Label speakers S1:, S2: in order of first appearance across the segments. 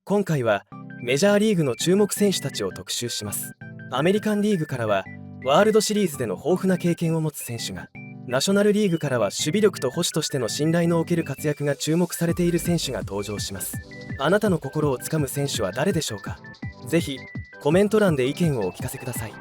S1: 今回はメジャーリーグの注目選手たちを特集します。アメリカンリーグからはワールドシリーズでの豊富な経験を持つ選手が、ナショナルリーグからは守備力と保守としての信頼のおける活躍が注目されている選手が登場します。あなたの心をつかむ選手は誰でしょうか。ぜひコメント欄で意見をお聞かせください。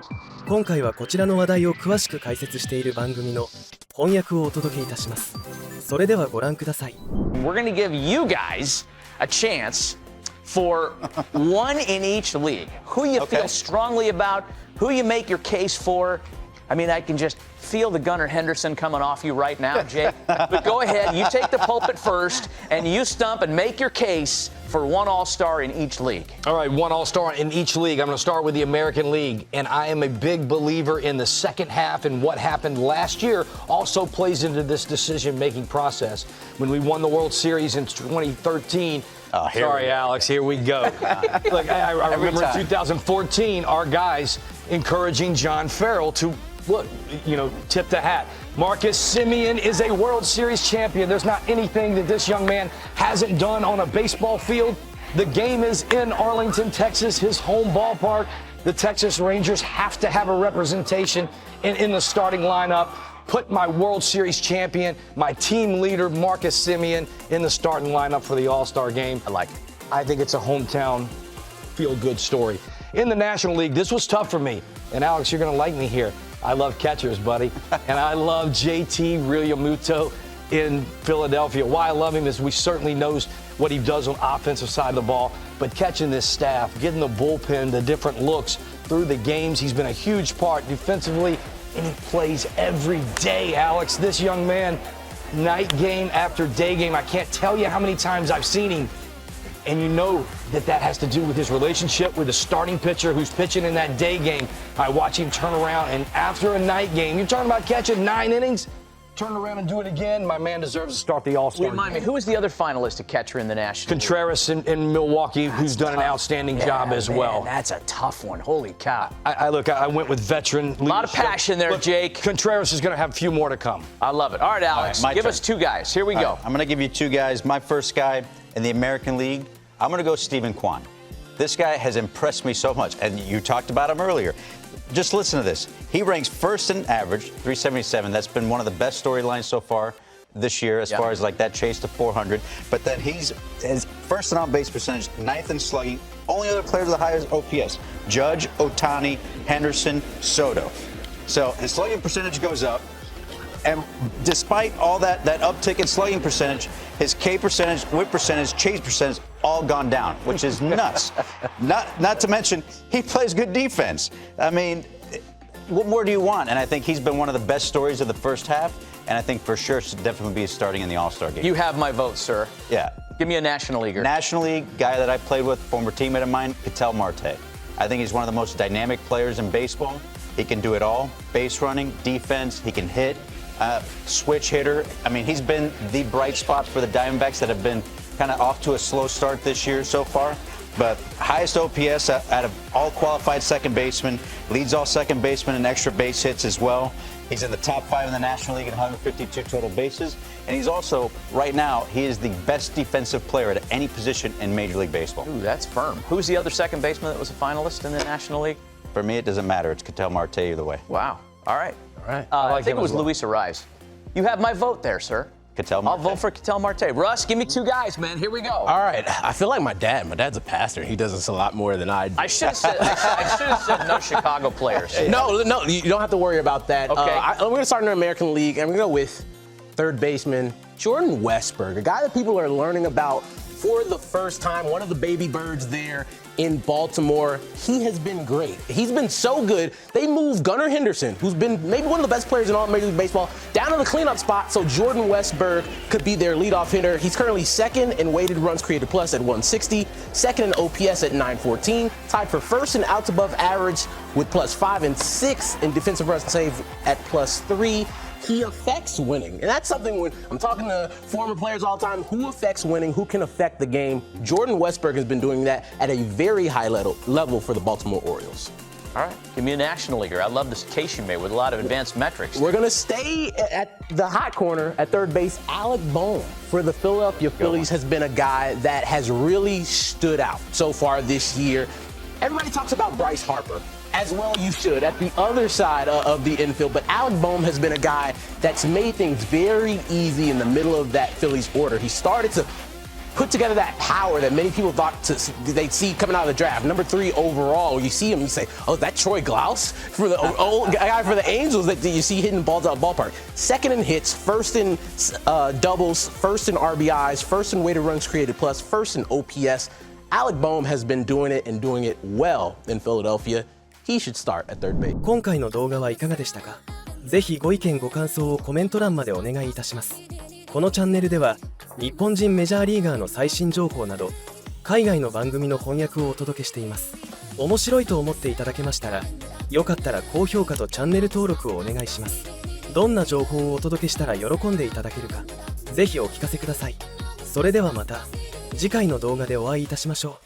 S1: 今回はこちらの話題を詳しく解説している番組の翻訳をお届けいたします。それではご覧ください。
S2: We're going to give you guys a chance for one in each league. Who you feel strongly about, who you make your case for. I mean, I can just feel the Gunnar Henderson coming off you right now, Jake. But go ahead, you take the pulpit first, and you stump and make your case for one All-Star in each league.
S3: All right, one All-Star in each league. I'm going to start with the American League, and I am a big believer in the second half, and what happened last year also plays into this decision-making process. When we won the World Series in 2013, sorry, Alex, here we go. Look, I remember in 2014, our guys encouraging John Farrell to, look, tip the hat. Marcus Semien is a World Series champion. There's not anything that this young man hasn't done on a baseball field. The game is in Arlington, Texas, his home ballpark. The Texas Rangers have to have a representation in the starting lineup. Put my World Series champion, my team leader, Marcus Semien, in the starting lineup for the All-Star game.
S2: I like it.
S3: I think it's a hometown feel-good story. In the National League, this was tough for me. And Alex, you're going to like me here. I love catchers, buddy. And I love JT Realmuto in Philadelphia. Why I love him is we certainly knows what he does on offensive side of the ball. But catching this staff, getting the bullpen, the different looks through the games, he's been a huge part defensively. And he plays every day, Alex. This young man, night game after day game, I can't tell you how many times I've seen him. And you know that has to do with his relationship with the starting pitcher who's pitching in that day game. I watch him turn around, and after a night game, you're talking about catching 9 innings, turn around and do it again. My man deserves to start the All-Star.
S2: Remind me, who was the other finalist at catcher in the National League?
S3: Contreras in Milwaukee, who's done an outstanding job as well.
S2: That's a tough one. Holy cow.
S3: I went with veteran.
S2: A lot of passion there, Jake.
S3: Contreras is going to have a few more to come.
S2: I love it. All right, Alex, give us two guys. Here we go.
S4: Right, I'm going to give you two guys. My first guy in the American League, I'm going to go Stephen Kwan. This guy has impressed me so much, and you talked about him earlier. Just listen to this. He ranks first in average, 377. That's been one of the best storylines so far this year, as far as like that chase to 400. But then he's first in on-base percentage, 9th in slugging. Only other players with the highest OPS: Judge, Ohtani, Henderson, Soto. So his slugging percentage goes up. And despite all that uptick in slugging percentage, his K percentage, whip percentage, chase percentage, all gone down, which is nuts. Not to mention, he plays good defense. I mean, what more do you want? And I think he's been one of the best stories of the first half, and I think for sure should definitely be starting in the All-Star game.
S2: You have my vote, sir.
S4: Yeah.
S2: Give me a National Leaguer.
S4: National League guy that I played with, former teammate of mine, Ketel Marte. I think he's one of the most dynamic players in baseball. He can do it all: base running, defense, he can hit. Switch hitter. I mean, he's been the bright spot for the Diamondbacks that have been kind of off to a slow start this year so far. But highest OPS out of all qualified second basemen, leads all second basemen in extra base hits as well. He's in the top 5 in the National League at 152 total bases. And he's also, right now, he is the best defensive player at any position in Major League Baseball.
S2: Ooh, that's firm. Who's the other second baseman that was a finalist in the National League?
S4: For me, it doesn't matter. It's Ketel Marte either way.
S2: Wow. All right.
S3: Right.
S2: I think it was Luis Arraez. You have my vote there, sir.
S4: Ketel Marte.
S2: I'll vote for Ketel Marte. Russ, give me two guys, man. Here we go.
S5: All right. I feel like my dad. My dad's a pastor. He does this a lot more than I do.
S2: I should have said no Chicago players.
S5: No, you don't have to worry about that.
S2: Okay.
S5: We're going to start in the American League, and we're going to go with third baseman Jordan Westburg, a guy that people are learning about for the first time, one of the baby birds there in Baltimore. He has been great. He's been so good. They moved Gunnar Henderson, who's been maybe one of the best players in all Major League Baseball, down to the cleanup spot so Jordan Westburg could be their leadoff hitter. He's currently second in weighted runs created plus at 160, second in OPS at 914, tied for first in outs above average with +5, and sixth in defensive runs saved at +3. He affects winning. And that's something when I'm talking to former players all the time, who affects winning, who can affect the game. Jordan Westburg has been doing that at a very high level for the Baltimore Orioles.
S2: All right, give me a national leaguer. I love this case you made with a lot of advanced metrics.
S5: We're going to stay at the hot corner at third base. Alec Bohm for the Philadelphia Phillies has been a guy that has really stood out so far this year. Everybody talks about Bryce Harper. As well you should, at the other side of the infield. But Alec Bohm has been a guy that's made things very easy in the middle of that Phillies order. He started to put together that power that many people thought they'd see coming out of the draft. Number 3 overall, you see him, you say, oh, is that Troy Glaus for the old guy for the Angels that you see hitting balls out of the ballpark? Second in hits, first in doubles, first in RBIs, first in weighted runs created plus, first in OPS. Alec Bohm has been doing it and doing it well in Philadelphia. He should start at third base.
S1: 今回の動画はいかがでしたか？ぜひご意見ご感想をコメント欄までお願いいたします。このチャンネルでは日本人メジャーリーガーの最新情報など海外の番組の翻訳をお届けしています。面白いと思っていただけましたらよかったら高評価とチャンネル登録をお願いします。どんな情報をお届けしたら喜んでいただけるかぜひお聞かせください。それではまた次回の動画でお会いいたしましょう。